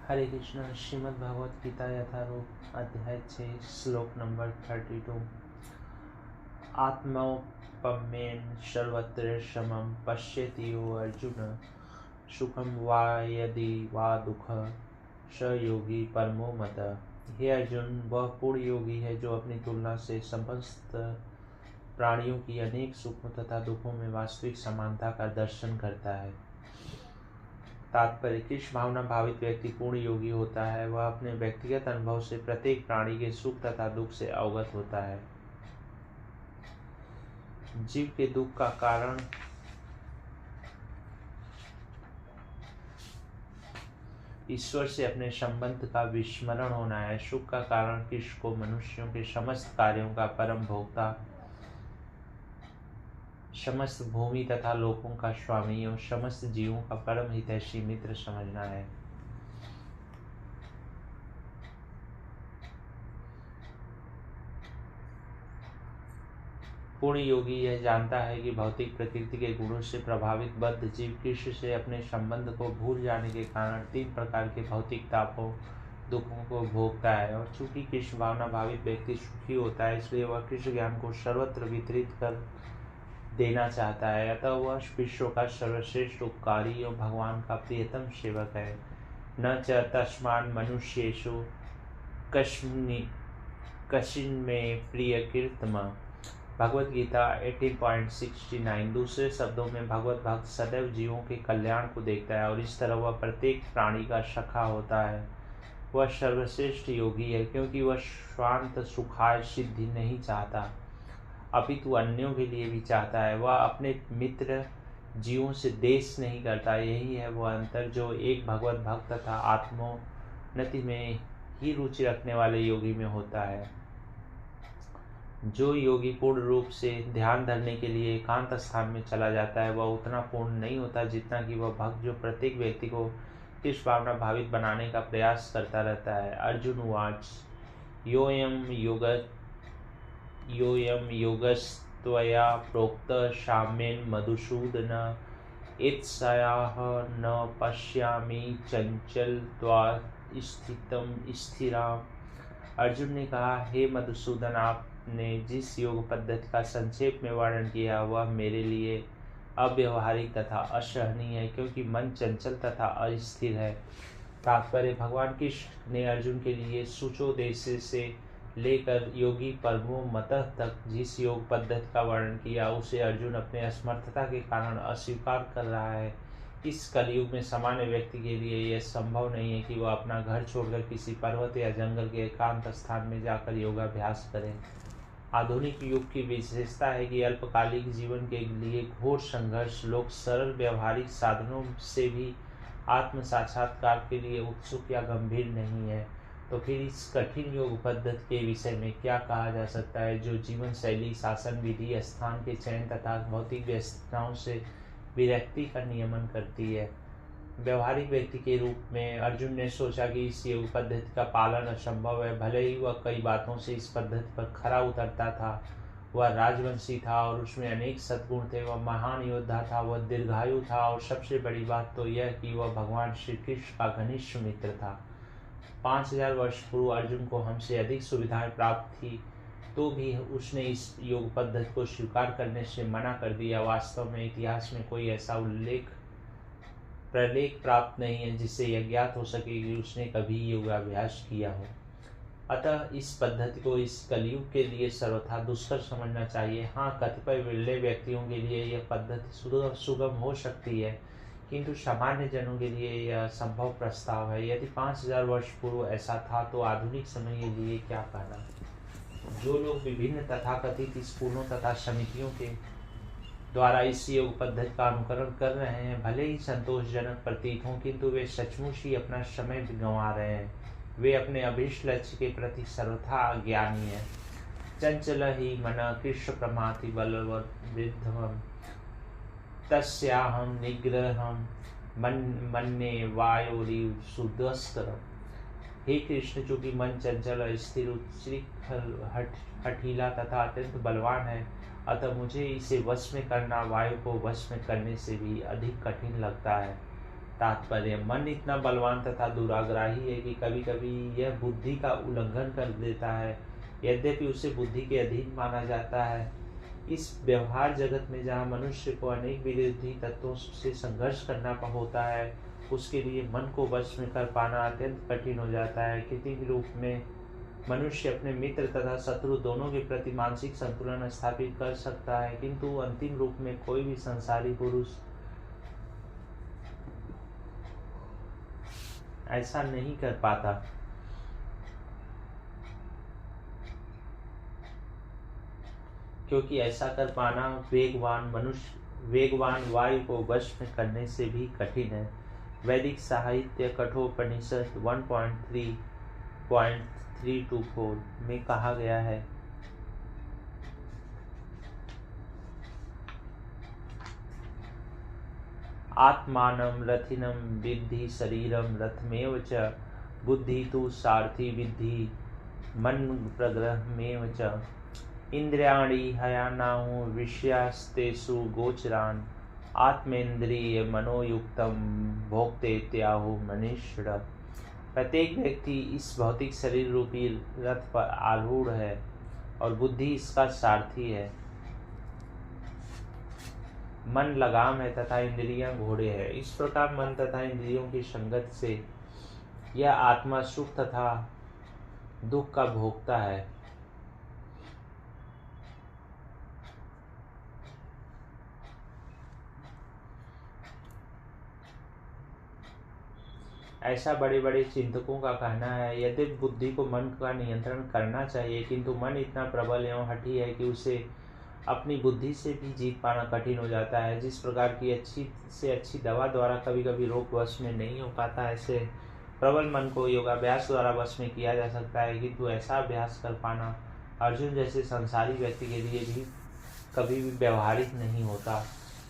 हरे कृष्ण। श्रीमद् भगवत गीता यथारूप अध्याय 6 श्लोक नंबर 32। आत्मौपम्येन सर्वत्र समं पश्यति यो अर्जुन सुखम वा यदि वा दुख स योगी परमो मतः। हे अर्जुन, वह पूर्ण योगी है जो अपनी तुलना से समस्त प्राणियों की अनेक सुखों तथा दुखों में वास्तविक समानता का दर्शन करता है। तात्पर्य: कृष्ण भावना भावित व्यक्ति पूर्ण योगी होता है। वह अपने व्यक्तिगत अनुभव से प्रत्येक प्राणी के सुख तथा दुख से अवगत होता है। जीव के दुख का कारण ईश्वर से अपने संबंध का विस्मरण होना है। सुख का कारण कृष्ण को मनुष्यों के समस्त कार्यों का परम भोक्ता, समस्त भूमि तथा लोकों का स्वामी और समस्त जीवों का परम हितैषी मित्र समझना है। पूर्ण योगी यह जानता है कि भौतिक प्रकृति के गुणों से प्रभावित बद्ध जीव कृष्ण से अपने संबंध को भूल जाने के कारण 3 प्रकार के भौतिक तापों दुखों को भोगता है। और चूंकि कृष्ण भावना भावित व्यक्ति सुखी होता है, इसलिए वह कृष्ण ज्ञान को सर्वत्र वितरित कर देना चाहता है। अतः वह विश्व का सर्वश्रेष्ठ उपकारी और भगवान का प्रियतम सेवक है। न च तस्मान् मनुष्येषु कश्चिन्मे प्रिय कीर्तम। भगवत गीता 18.69। दूसरे शब्दों में भगवत भक्त सदैव जीवों के कल्याण को देखता है और इस तरह वह प्रत्येक प्राणी का सखा होता है। वह सर्वश्रेष्ठ योगी है क्योंकि वह स्वांत सुखाय सिद्धि नहीं चाहता, अपितु अन्यों के लिए भी चाहता है। वह अपने मित्र जीवों से देश नहीं करता। यही है वह अंतर जो एक भगवत भक्त तथा आत्मोन्नति में ही रुचि रखने वाले योगी में होता है। जो योगी पूर्ण रूप से ध्यान धरने के लिए एकांत स्थान में चला जाता है, वह उतना पूर्ण नहीं होता जितना कि वह भक्त जो प्रत्येक व्यक्ति को कृष्ण भावना भावित बनाने का प्रयास करता रहता है। अर्जुन उवाच: योऽयं योगस्त्वया प्रोक्त साम्येन मधुसूदन ईर्ष्यायाः न पश्यामि चंचलत्वात् स्थितं स्थिराम्। अर्जुन ने कहा, हे मधुसूदन, आपने जिस योग पद्धति का संक्षेप में वर्णन किया वह मेरे लिए अव्यवहारिक तथा असहनीय है, क्योंकि मन चंचल तथा अस्थिर है। तात्पर्य: भगवान कृष्ण ने अर्जुन के लिए सूचोदेश्य से लेकर योगी परमो मतः तक जिस योग पद्धति का वर्णन किया उसे अर्जुन अपने असमर्थता के कारण अस्वीकार कर रहा है। इस कलयुग में सामान्य व्यक्ति के लिए यह संभव नहीं है कि वह अपना घर छोड़कर किसी पर्वत या जंगल के एकांत स्थान में जाकर योगाभ्यास करे। आधुनिक युग की विशेषता है कि अल्पकालिक जीवन के लिए घोर संघर्ष लोग सरल व्यवहारिक साधनों से भी आत्म साक्षात्कार के लिए उत्सुक या गंभीर नहीं है। तो फिर इस कठिन योग पद्धति के विषय में क्या कहा जा सकता है, जो जीवन शैली, शासन विधि, स्थान के चयन तथा भौतिक व्यस्तताओं से विरक्ति का नियमन करती है। व्यवहारिक व्यक्ति के रूप में अर्जुन ने सोचा कि इस योग पद्धति का पालन असंभव है। भले ही वह कई बातों से इस पद्धति पर खरा उतरता था। वह राजवंशी था और उसमें अनेक सद्गुण थे। वह महान योद्धा था, वह दीर्घायु था और सबसे बड़ी बात तो यह कि वह भगवान श्री कृष्ण का घनिष्ठ मित्र था। 5000 वर्ष पूर्व अर्जुन को हमसे अधिक सुविधाएं प्राप्त थी, तो भी उसने इस योग पद्धति को स्वीकार करने से मना कर दिया। वास्तव में इतिहास में कोई ऐसा प्रलेख प्राप्त नहीं है जिससे यह ज्ञात हो सके कि उसने कभी योगाभ्यास किया हो। अतः इस पद्धति को इस कलयुग के लिए सर्वथा दुष्कर समझना चाहिए। हाँ, कतिपय विरले व्यक्तियों के लिए यह पद्धति सुगम हो सकती है, किंतु सामान्य जनों के लिए यह संभव प्रस्ताव है। यदि 5000 वर्ष पूर्व ऐसा था तो आधुनिक समय के लिए क्या कहना। जो लोग विभिन्न तथाकथित स्कूलों तथा समितियों के द्वारा इस योग पद्धति का अनुकरण कर रहे हैं, भले ही संतोषजनक प्रतीत हों, किंतु वे सचमुच ही अपना समय गंवा रहे हैं। वे अपने अभीष्ट लक्ष्य के प्रति सर्वथा अज्ञानी है। चंचल ही मन कृष्ण प्रमाति बलवृद्धम तस्याहं निग्रहं मन्ये वायोरिव सुदस्तर। हे कृष्ण, चूंकि मन चंचल, स्थिर, उच्छृंखल, हठीला तथा अत्यंत बलवान है, अतः मुझे इसे वश में करना वायु को वश में करने से भी अधिक कठिन लगता है। तात्पर्य, मन इतना बलवान तथा दुराग्राही है कि कभी कभी यह बुद्धि का उल्लंघन कर देता है, यद्यपि उसे बुद्धि के अधीन माना जाता है। इस व्यवहार जगत में जहाँ मनुष्य को अनेक विरोधी तत्वों से संघर्ष करना होता है, उसके लिए मन को वश में कर पाना अत्यंत कठिन हो जाता है। कृत्रिम रूप में मनुष्य अपने मित्र तथा शत्रु दोनों के प्रति मानसिक संतुलन स्थापित कर सकता है, किंतु अंतिम रूप में कोई भी संसारी पुरुष ऐसा नहीं कर पाता, क्योंकि ऐसा कर पाना वेगवान वायु को वश में करने से भी कठिन है। वैदिक साहित्य कठोपनिषद 1.3.324 में कहा गया है, आत्मानं रथिनं विद्धि शरीरं रथमेव च, बुद्धि तु सारथी विद्धि मन प्रग्रहमेव च। इंद्रियाणि हयानाहु विषयास्तेषु गोचरान्, आत्मेन्द्रिय मनोयुक्तम भोक्तेत्याहु मनीषिण। प्रत्येक व्यक्ति इस भौतिक शरीर रूपी रथ पर आरूढ़ है और बुद्धि इसका सारथी है। मन लगाम है तथा इंद्रियां घोड़े हैं। इस प्रकार मन तथा इंद्रियों की संगत से यह आत्मा सुख तथा दुख का भोक्ता है। ऐसा बड़े बड़े चिंतकों का कहना है, यदि बुद्धि को मन का नियंत्रण करना चाहिए, किंतु मन इतना प्रबल एवं हठी है कि उसे अपनी बुद्धि से भी जीत पाना कठिन हो जाता है। जिस प्रकार की अच्छी से अच्छी दवा द्वारा कभी कभी रोग वश में नहीं हो पाता, ऐसे प्रबल मन को योगाभ्यास द्वारा वश में किया जा सकता है, किंतु ऐसा अभ्यास कर पाना अर्जुन जैसे संसारी व्यक्ति के लिए भी कभी भी व्यवहारिक नहीं होता।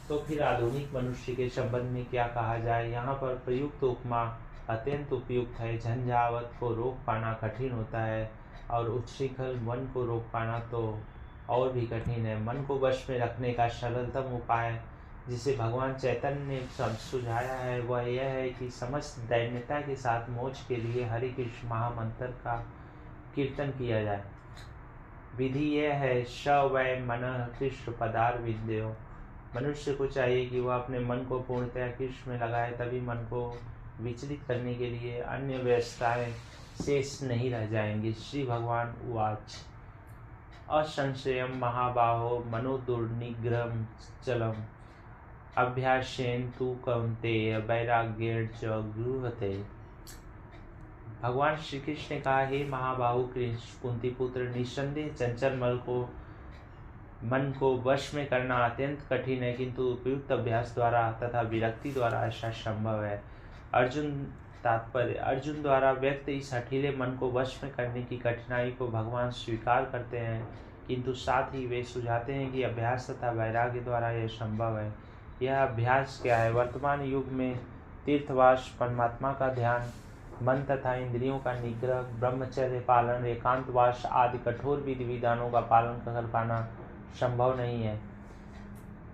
तो फिर आधुनिक मनुष्य के संबंध में क्या कहा जाए। यहाँ पर प्रयुक्त उपमा अत्यंत उपयुक्त है। झंझावत को रोक पाना कठिन होता है और उच्छृंखल मन को रोक पाना तो और भी कठिन है। मन को वश में रखने का सरलतम उपाय जिसे भगवान चैतन्य ने सुझाया है वह यह है कि समस्त दैन्यता के साथ मोक्ष के लिए हरि कृष्ण महामंत्र का कीर्तन किया जाए। विधि यह है, स वै मनः कृष्ण पदार विद्यो। मनुष्य को चाहिए कि वह अपने मन को पूर्णतया कृष्ण में लगाए, तभी मन को विचलित करने के लिए अन्य व्यवस्थाएं शेष नहीं रह जाएंगी। श्री भगवान उवाच, असंशयम महाबाहो मनोदुर्निग्रहं चलम, अभ्यासेन तु कौन्तेय वैराग्येण च गृह्यते। भगवान श्री कृष्ण ने कहा, हे महाबाहु कृष्ण कुंती पुत्र, निस्संदेह चंचल मन को वश में करना अत्यंत कठिन है, किंतु उपयुक्त अभ्यास द्वारा तथा विरक्ति द्वारा ऐसा संभव है। अर्जुन द्वारा व्यक्त इस हठीले मन को वश में करने की कठिनाई को भगवान स्वीकार करते हैं, किंतु साथ ही वे सुझाते हैं कि अभ्यास तथा वैराग्य द्वारा यह संभव है। यह अभ्यास क्या है? वर्तमान युग में तीर्थवास, परमात्मा का ध्यान, मन तथा इंद्रियों का निग्रह, ब्रह्मचर्य पालन, एकांतवास आदि कठोर विधि विधानों का पालन कर पाना संभव नहीं है,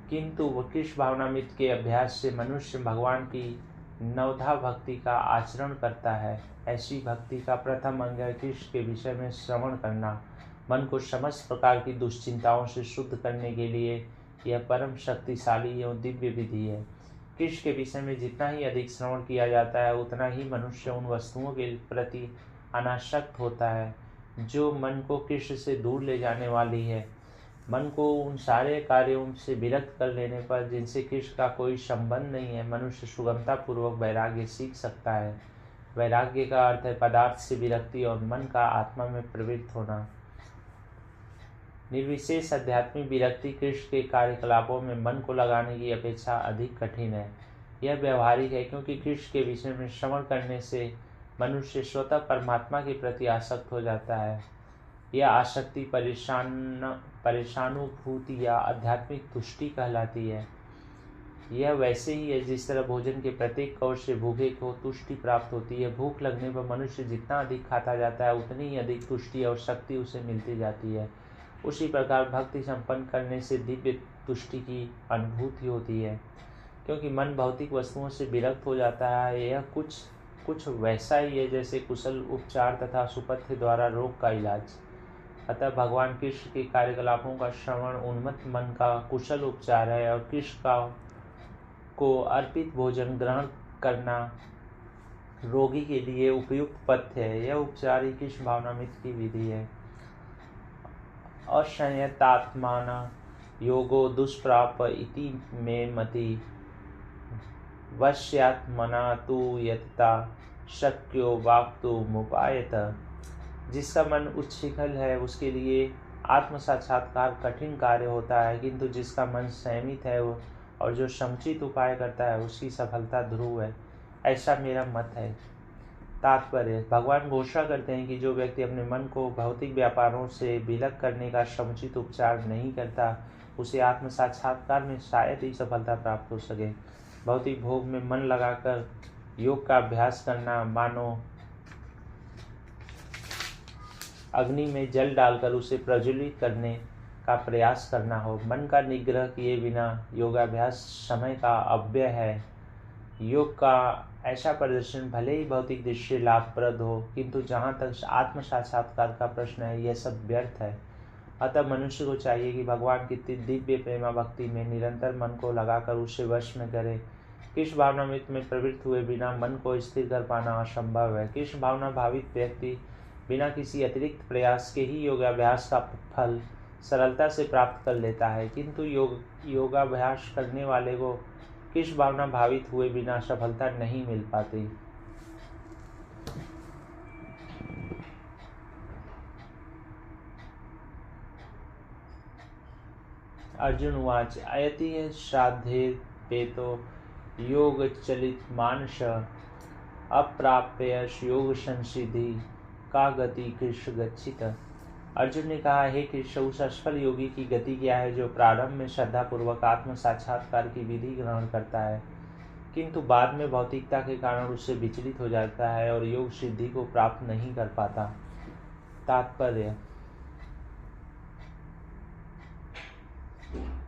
किंतु कृष्ण भावनामृत के अभ्यास से मनुष्य भगवान की नवधा भक्ति का आचरण करता है। ऐसी भक्ति का प्रथम अंग है कृष्ण के विषय में श्रवण करना। मन को समस्त प्रकार की दुश्चिंताओं से शुद्ध करने के लिए यह परम शक्तिशाली एवं दिव्य विधि है। कृष्ण के विषय में जितना ही अधिक श्रवण किया जाता है, उतना ही मनुष्य उन वस्तुओं के प्रति अनासक्त होता है जो मन को कृष्ण से दूर ले जाने वाली है। मन को उन सारे कार्यों से विरक्त कर लेने पर जिनसे कृष्ण का कोई संबंध नहीं है, मनुष्य सुगमता पूर्वक वैराग्य सीख सकता है। वैराग्य का अर्थ है पदार्थ से विरक्ति और मन का आत्मा में प्रवृत्त होना। निर्विशेष आध्यात्मिक विरक्ति कृष्ण के कार्यकलापों में मन को लगाने की अपेक्षा अधिक कठिन है। यह व्यवहारिक है, क्योंकि कृष्ण के विषय में श्रवण करने से मनुष्य स्वतः परमात्मा के प्रति आसक्त हो जाता है। यह आसक्ति परेशानुभूति या आध्यात्मिक तुष्टि कहलाती है। यह वैसे ही है जिस तरह भोजन के प्रत्येक कौर से भूखे को तुष्टि प्राप्त होती है। भूख लगने पर मनुष्य जितना अधिक खाता जाता है, उतनी ही अधिक तुष्टि और शक्ति उसे मिलती जाती है। उसी प्रकार भक्ति संपन्न करने से दिव्य तुष्टि की अनुभूति होती है। क्योंकि मन भौतिक वस्तुओं से विरक्त हो जाता है। यह कुछ वैसा ही है जैसे कुशल उपचार तथा सुपथ्य द्वारा रोग का इलाज। अतः भगवान कृष्ण के कार्यकलापों का श्रवण उन्मत्त मन का कुशल उपचार है और कृष्ण को अर्पित भोजन ग्रहण करना रोगी के लिए उपयुक्त पथ्य है। यह उपचार ही कृष्ण भावनामृत की विधि है। अशयतात्मान योगो दुष्प्राप इति मे मति वश्यात्मना तु यतता शक्यो वाक्तुमुपायत। जिसका मन उच्छृंखल है उसके लिए आत्म साक्षात्कार कठिन कार्य होता है, किंतु जिसका मन संयमित है और जो समुचित उपाय करता है उसकी सफलता ध्रुव है। ऐसा मेरा मत है। तात्पर्य: भगवान घोषणा करते हैं कि जो व्यक्ति अपने मन को भौतिक व्यापारों से विलग करने का समुचित उपचार नहीं करता, उसे आत्म साक्षात्कार में शायद ही सफलता प्राप्त हो सके। भौतिक भोग में मन लगाकर योग का अभ्यास करना मानो अग्नि में जल डालकर उसे प्रज्वलित करने का प्रयास करना हो। मन का निग्रह किए बिना योगाभ्यास समय का अपव्यय है। योग का ऐसा प्रदर्शन भले ही भौतिक दृष्टि लाभप्रद हो, किंतु जहाँ तक आत्म साक्षात्कार का प्रश्न है, यह सब व्यर्थ है। अतः मनुष्य को चाहिए कि भगवान की दिव्य प्रेमा भक्ति में निरंतर मन को लगाकर उसे वश में करे। कृष्ण भावनामृत में प्रवृत्त हुए बिना मन को स्थिर कर पाना असंभव है। कृष्ण भावना भावित व्यक्ति बिना किसी अतिरिक्त प्रयास के ही योगाभ्यास का फल सरलता से प्राप्त कर लेता है, किंतु योगाभ्यास करने वाले को कृष्ण भावना भावित हुए बिना सफलता नहीं मिल पाती। अर्जुन उवाच: अयति श्राद्धे पेतो योग चलित मानस अप्राप्य योग संसिद्धि का गति कृष्ण गच्छित। अर्जुन ने कहा, हे कृष्ण, उस असफल योगी की गति क्या है जो प्रारंभ में श्रद्धापूर्वक आत्म साक्षात्कार की विधि ग्रहण करता है, किंतु बाद में भौतिकता के कारण उससे विचलित हो जाता है और योग सिद्धि को प्राप्त नहीं कर पाता। तात्पर्य: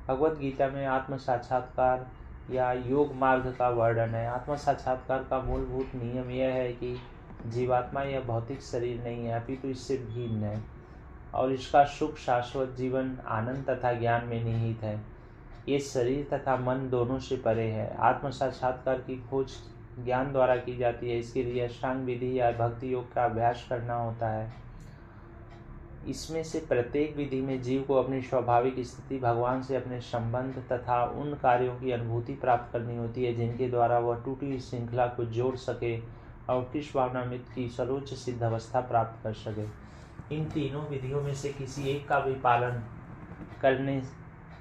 भगवत गीता में आत्म साक्षात्कार या योग मार्ग का वर्णन है। आत्म साक्षात्कार का मूलभूत नियम यह है कि जीवात्मा यह भौतिक शरीर नहीं है, अपितु इससे भिन्न है और इसका सुख शाश्वत जीवन आनंद तथा ज्ञान में निहित है। ये शरीर तथा मन दोनों से परे है। आत्म साक्षात्कार की खोज ज्ञान द्वारा की जाती है। इसके लिए अष्टांग विधि या भक्ति योग का अभ्यास करना होता है। इसमें से प्रत्येक विधि में जीव को अपनी स्वाभाविक स्थिति, भगवान से अपने संबंध तथा उन कार्यों की अनुभूति प्राप्त करनी होती है जिनके द्वारा वह टूटी हुई श्रृंखला को जोड़ सके और कृष्ण भावनामृत की सर्वोच्च सिद्ध अवस्था प्राप्त कर सके। इन तीनों विधियों में से किसी एक का भी पालन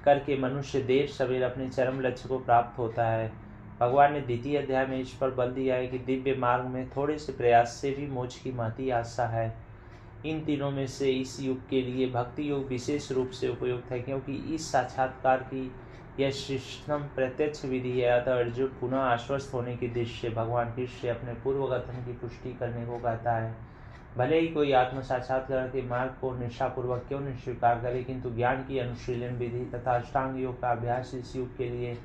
करके मनुष्य देर सवेर अपने चरम लक्ष्य को प्राप्त होता है। भगवान ने द्वितीय अध्याय में इस पर बल दिया है कि दिव्य मार्ग में थोड़े से प्रयास से भी मोक्ष की महती आशा है। इन तीनों में से इस युग के लिए भक्ति योग विशेष रूप से उपयुक्त है, क्योंकि इस साक्षात्कार की यह श्रेष्ठतम प्रत्यक्ष विधि है। अतः अर्जुन पुनः आश्वस्त होने की दृष्टि से भगवान कृष्ण अपने पूर्व कथन की पुष्टि करने को कहता है। भले ही कोई आत्म साक्षात्कार के मार्ग को निष्ठापूर्वक क्यों नहीं स्वीकार करे, किंतु ज्ञान की अनुशीलन विधि तथा अष्टांग योग का अभ्यास इस युग के लिए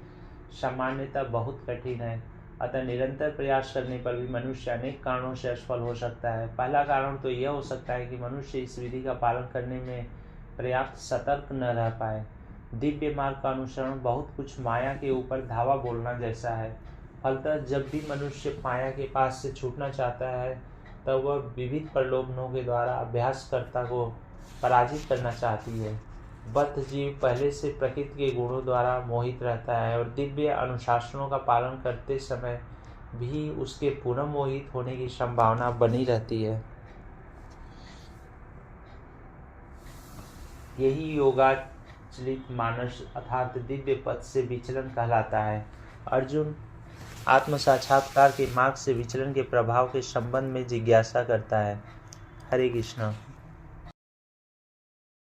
सामान्यतः बहुत कठिन है। अतः निरंतर प्रयास करने पर भी मनुष्य अनेक कारणों से असफल हो सकता है। पहला कारण तो यह हो सकता है कि मनुष्य इस विधि का पालन करने में पर्याप्त सतर्क न रह पाए। दिव्य मार्ग का अनुसरण बहुत कुछ माया के ऊपर धावा बोलना जैसा है। फलतः जब भी मनुष्य माया के पास से छूटना चाहता है, तब वह विविध प्रलोभनों के द्वारा अभ्यासकर्ता को पराजित करना चाहती है। बद्ध जीव पहले से प्रकृति के गुणों द्वारा मोहित रहता है और दिव्य अनुशासनों का पालन करते समय भी उसके पुनः मोहित होने की संभावना बनी रहती है। यही योगाचलित मानस अर्थात दिव्य पथ से विचलन कहलाता है। अर्जुन आत्म साक्षात्कार के मार्ग से विचलन के प्रभाव के संबंध में जिज्ञासा करता है। हरे कृष्णा।